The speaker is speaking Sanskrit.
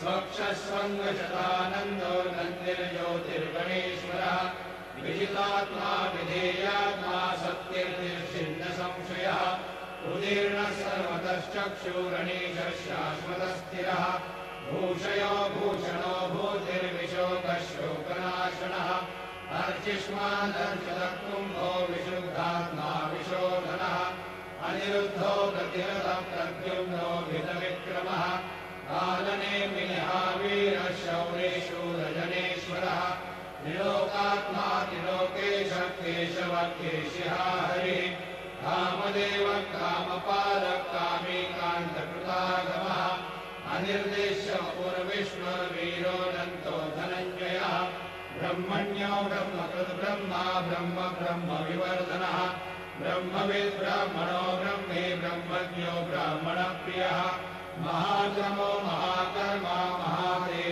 स्वक्षस्वङ्गशतानन्दो नन्दिर्ज्योतिर्गणेश्वरः विजितात्मा विधेयात्मा सत्यर्तिर्षिन्न संशयः उदीर्णः सर्वतश्चक्षुरणीशः शाश्वतस्थिरः भूषयो भूषणो भूतिर्विशोकशोकनाशनः अर्चिष्मादर्शदकुम्भो विशुद्धात्मा विशोधनः अनिरुद्धो प्रतिहतः प्रद्युम्नो भितविक्रमः कालनेमिनिहावीरः शौरेशूरजनेश्वरः त्रिलोकात्मा त्रिलोकेशः केशवः केशिः हरिः कामदेवः कामपालः कामीकान्तकृतागमः अनिर्देश्य पूर्विष्णुर्वीरोऽनन्तो धनञ्जयः ब्रह्मण्यो ब्रह्मकृद्ब्रह्मा ब्रह्म ब्रह्मविवर्धनः ब्रह्मविद् ब्राह्मणो ब्रह्मे ब्रह्मज्ञो ब्राह्मणप्रियः महाक्रमो महाकर्म